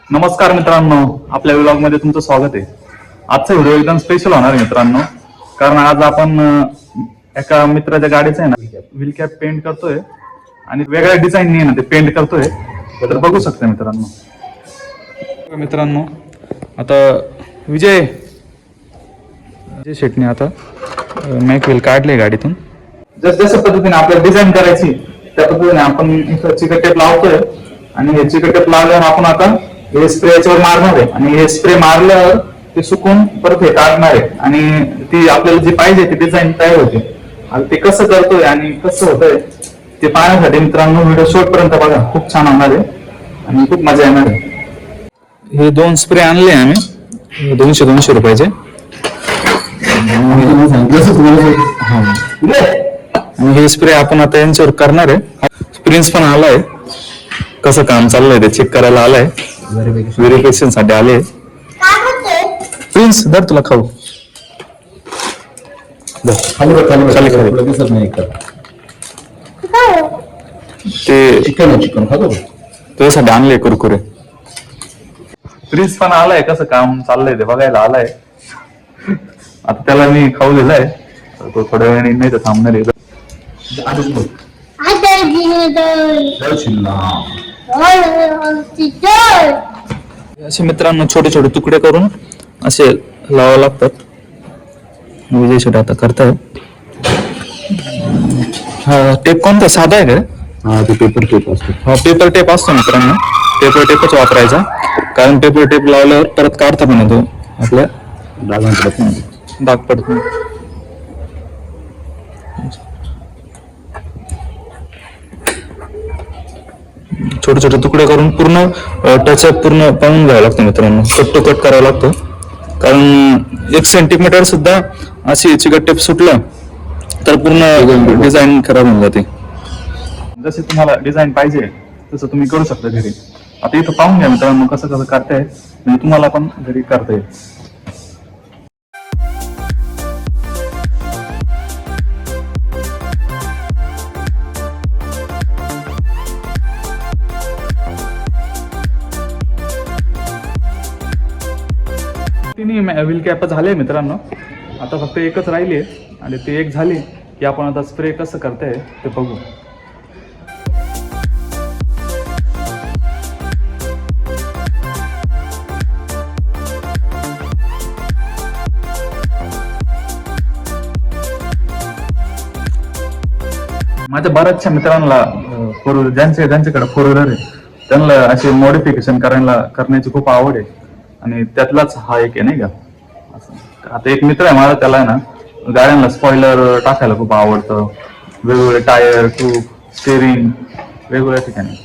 नमस्कार मित्रांनो, आपल्या व्लॉग मध्ये तुमचं स्वागत आहे. आजचा व्हिडिओ एकदम स्पेशल होणार आहे मित्रांनो, कारण आज आपण एका मित्राच्या गाडीचं आहे ना व्हील कॅप पेंट करतोय आणि वेगळ्या डिझाईनने ना ते पेंट करतोय. तर बघू शकता मित्रांनो आता विजय शेटने आता मॅक व्हील काढले गाडीतून. जसं पद्धतीने आपल्याला डिझाईन करायची त्या पद्धतीने आपण इथं चिकट टेप लावतोय आणि हे चिकट टेप लावल्यावर आपण आता हे स्प्रे याच्यावर मारणार आहे आणि हे स्प्रे मारल्यावर ते सुकून परत हे काढणार आहे आणि ती आपल्याला जी पाहिजे ती डिझाईन तयार होते. आणि ते कसं करतोय आणि कसं होतंय ते पाहण्यासाठी मित्रांनो व्हिडिओ शेवट पर्यंत बघा, खूप छान होणार आहे आणि खूप मजा येणार आहे. हे 2 स्प्रे आणले आम्ही 200 रुपयाचे. आणि हे स्प्रे आपण आता यांच्यावर करणार आहे. प्रिन्स पण आलाय, कसं काम चाललंय ते चेक करायला आलाय, व्हेरिफिकेशन साठी आले. प्रिन्स धर तुला खाऊ ते चिकन खातो तुझ्यासाठी आणले कुरकुरे. प्रिन्स पण आलाय, कसं काम चाललंय ते बघायला आलाय. आता त्याला मी खाऊ दिलाय, तो थोड्या वेळाने नाही तर थांबणार आहे. असे मित्रांनो छोटे छोटे तुकडे करून असे लावावे लागतात. विजय शेट आता करताय. हा टेप कोणता साधा आहे का? हा ते पेपर टेप असतो. हा पेपर टेप असतो मित्रांनो, पेपर टेपच वापरायचा, कारण पेपर टेप लावल्यावर परत काढता पण येतो, आपल्या दाग पडत नाही. छोटे छोटे तुकडे करून पूर्ण टचअप पूर्ण पाहून घ्यावं लागतं मित्रांनो. कट टू कट करावं लागतं, कारण 1 सेंटीमीटर सुद्धा अशी चिकट टेप सुटलं तर पूर्ण डिझाईन खराब होऊन जाते. जसे तुम्हाला डिझाईन पाहिजे तसं तुम्ही करू शकता घरी. आता इथं पाहून घ्या मित्रांनो कसं कसं करताय, म्हणजे तुम्हाला पण घरी करता येईल. तिन्ही व्हील कॅप झाले मित्रांनो, आता फक्त एकच राहिली आणि ते एक झाली की आपण आता स्प्रे कसं करताय ते बघू. माझ्या बऱ्याचशा मित्रांना ज्यांच्याकडे 4 व्हीलर आहे त्यांना असे मॉडिफिकेशन करण्याची खूप आवड आहे आणि त्यातलाच हा एक आहे नाही का. आता एक मित्र आहे माझा, त्याला आहे ना गाड्यांना स्पॉइलर टाकायला खूप आवडतं, वेगवेगळे टायर ट्यूब स्टेरिंग वेगवेगळ्या ठिकाणी.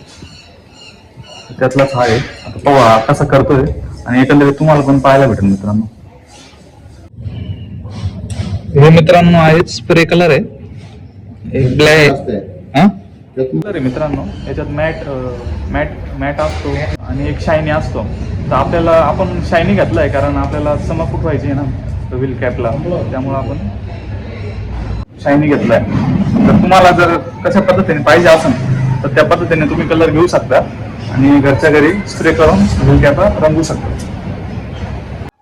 त्यातलाच हा आहे. आता पाहू कसा करतोय आणि एकंदरीत तुम्हाला पण पाहायला भेटेल मित्रांनो. हे मित्रांनो आहे स्प्रे कलर आहे, एक ब्लॅक कलर आहे मित्रांनो. याच्यात मॅट असतो आणि एक शायनी असतो. तर आपल्याला आपण शायनी घेतलाय कारण आपल्याला चमक उठवायची आहे ना व्हील कॅपला, त्यामुळे आपण शायनी घेतलाय. तर तुम्हाला जर कशा पद्धतीने पाहिजे असेल तर त्या पद्धतीने तुम्ही कलर घेऊ शकता आणि घरच्या घरी स्प्रे करून व्हील कॅपला रंगवू शकता.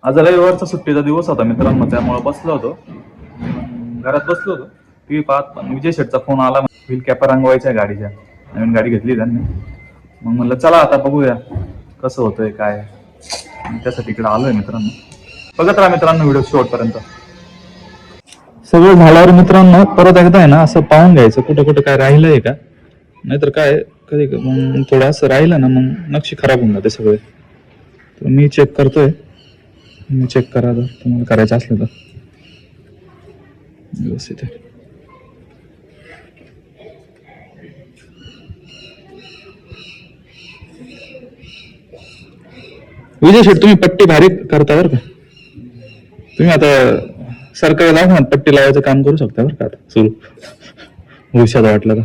आज रविवारचा सुट्टीचा दिवस होता मित्रांनो, त्यामुळे बसलो होतो घरात बसलो होतो टीव्ही पाहत. पण विजय शेटचा फोन आला, व्हील कॅप रंगवायच्या गाडीच्या, नवीन गाडी घेतली त्यांनी. मग म्हणलं चला आता बघूया कसं होतंय काय, त्यासाठी इकडे आलोय मित्रांनो. बघत राहा मित्रांनो व्हिडिओ शेवटपर्यंत. सगळं झाल्यावर मित्रांनो परत एकदा आहे ना असं पाहून घ्यायचं कुठं कुठं काय राहिलंय का, नाहीतर काय कधी मग थोडं असं राहिलं ना मग नक्षी खराब होऊन जाते सगळे. तर मी चेक करतोय, मी चेक करा जर तुम्हाला करायचं असलं तर व्यवस्थित आहे. विजय शेठ तुम्ही पट्टी भारी करता बरं का. तुम्ही आता सरकारी दवाखान्यात पट्टी लावायचं काम करू शकता बरं का आता सुरू भविष्यात वाटलं तर.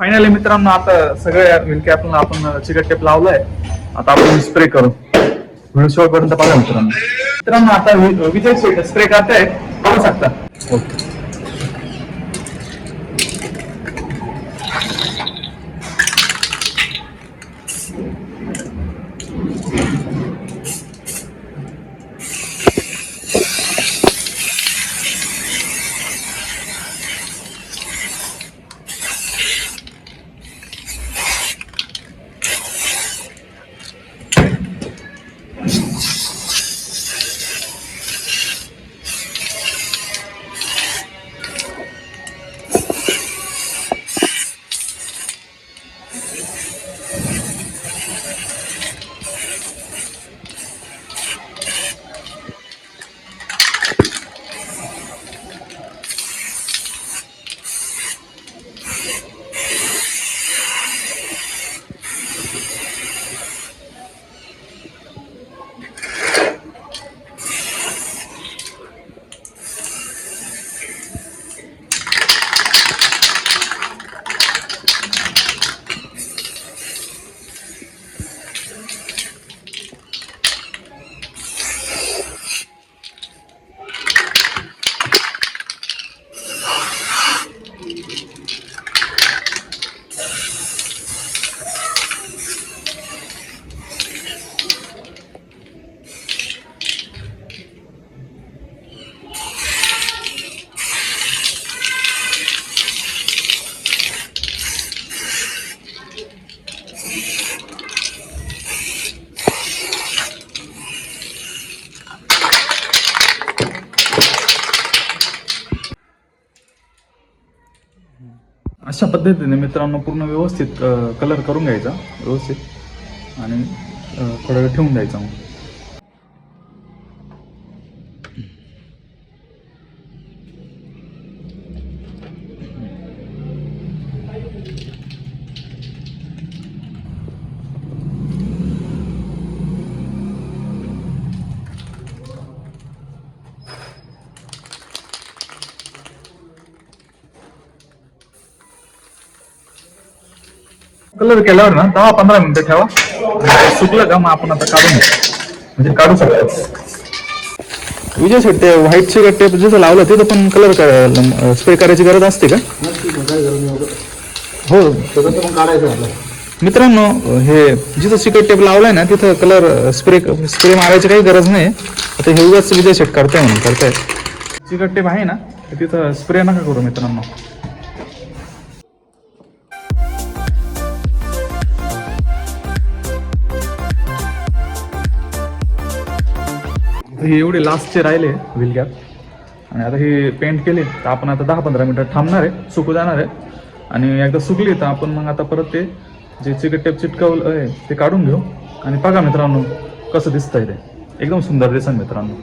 फायनली मित्रांनो आता सगळ्या व्हील कॅपला आपण चिकट टेप लावलाय. आता आपण स्प्रे करू. व्हिडिओ शेवटपर्यंत बघा मित्रांनो. मित्रांनो आता विजय शेट स्प्रे करताय, करू शकता. ओके. अशा पद्धतीने मित्रांनो पूर्ण व्यवस्थित कलर करून घ्यायचा व्यवस्थित आणि थोडा वेळ ठेवून द्यायचा मग. कलर केल्यावर ना 10-15 मिनिटं ठेवा. सुकलं का मग आपण आता काढून म्हणजे काढू शकतो. विजय शेट ते व्हाईट चिकट टेप जसं लावलं तिथं पण कलर स्प्रे करायची गरज असते का? हो मित्रांनो, हे जिथं चिकट टेप लावलाय ना तिथं कलर स्प्रे मारायची काही गरज नाही. आता हे उगाच विजय शेट करताय म्हणून करताय. चिकट टेप आहे ना तिथं स्प्रे नका करू मित्रांनो. हे एवढे लास्टचे राहिले व्हील कॅप आणि आता हे पेंट केले तर आपण आता 10-15 मिनिटं थांबणार आहे, सुकू जाणार आहे. आणि एकदा सुकली तर आपण मग आता परत ते जे चिकट टेप चिटकवलं आहे ते काढून घेऊ. आणि बघा मित्रांनो कसं दिसतंय ते, एकदम सुंदर दिसेल मित्रांनो.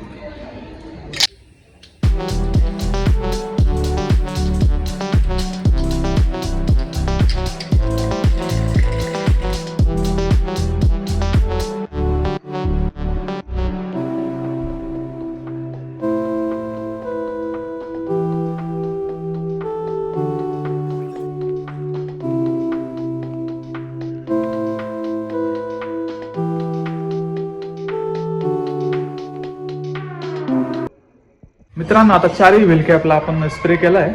मित्रांनो आता चारही व्हील कॅपला आपण स्प्रे केलाय,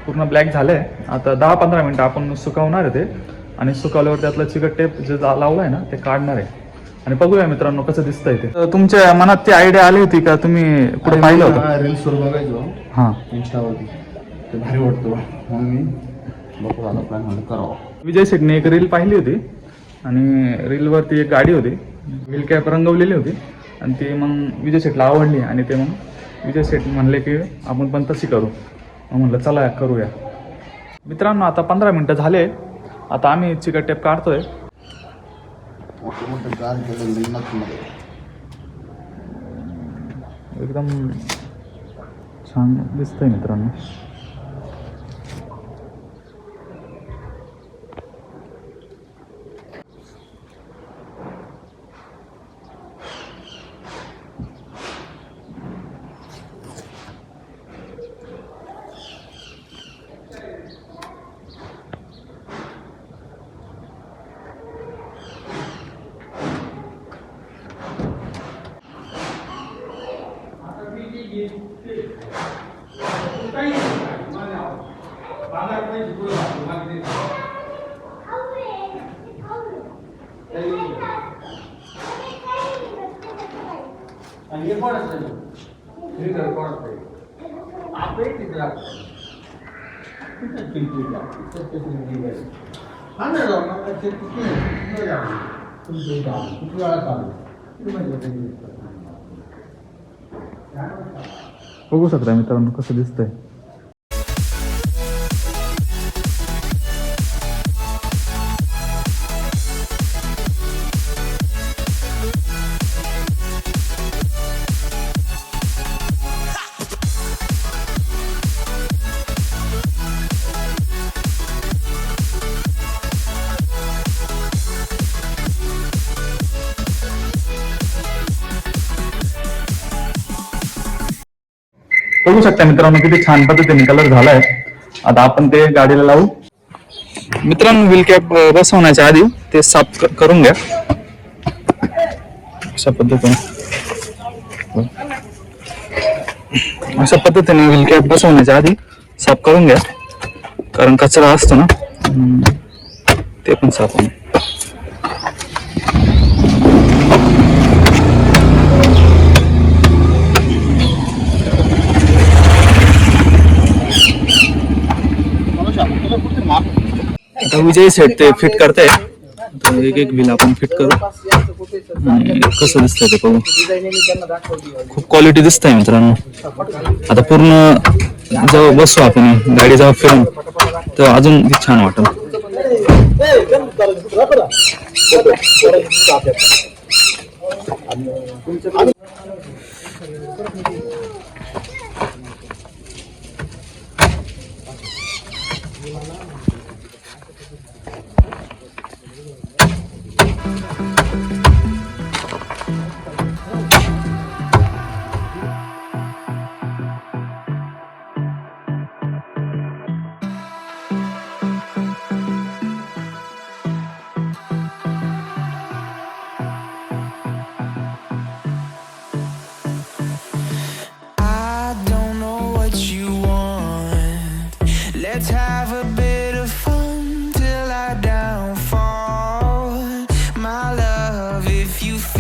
पूर्ण ब्लॅक झालंय. आता 10-15 मिनिटं आपण सुकवणार आहे ते आणि सुकवल्यावर त्यातलं चिकट टेप जे लावलाय ना ते काढणार आहे आणि बघूया मित्रांनो कसं दिसतंय ते. तुमच्या मनात ती आयडिया आली होती का, तुम्ही कुठे पाहिलं होतं? रील्स वर बघायचो हां, इंस्टावरती, ते भारी वाटतो मग मी बघू आला प्लॅन म्हणलं करावं. विजय शेटने एक रील पाहिली होती आणि रीलवरती एक गाडी होती, व्हील कॅप रंगवलेली होती आणि ती मग विजय शेटला आवडली आणि ते मग विजय शेट म्हणले की आपण पण तशी करू. मग म्हणलं चला करूया. मित्रांनो आता 15 मिनिटं झाले. आता आम्ही चिकट टेप काढतोय. एकदम छान दिसतंय मित्रांनो. बघू शकता मित्रांनो कसं दिसतंय. बघू शकता मित्रांनो किती छान पद्धतीने कलर झालाय. आता आपण ते गाडीला लावू. मित्रांनो व्हील कॅप बसवण्याच्या आधी ते साफ करून घ्या अशा पद्धतीने. अशा पद्धतीने व्हील कॅप बसवण्याच्या आधी साफ करून घ्या, कारण कचरा असतो ना ते पण साफ होईल. आता विजय सेट ते फिट करताय. एक एक व्हील आपण फिट करू आणि कसं दिसतंय ते बघू. खूप क्वालिटी दिसतंय मित्रांनो. आता पूर्ण जेव्हा बसू आपण गाडी जेव्हा फिरून तेव्हा अजून छान वाटेल. Let's have a bit of fun till I downfall. My love, if you feel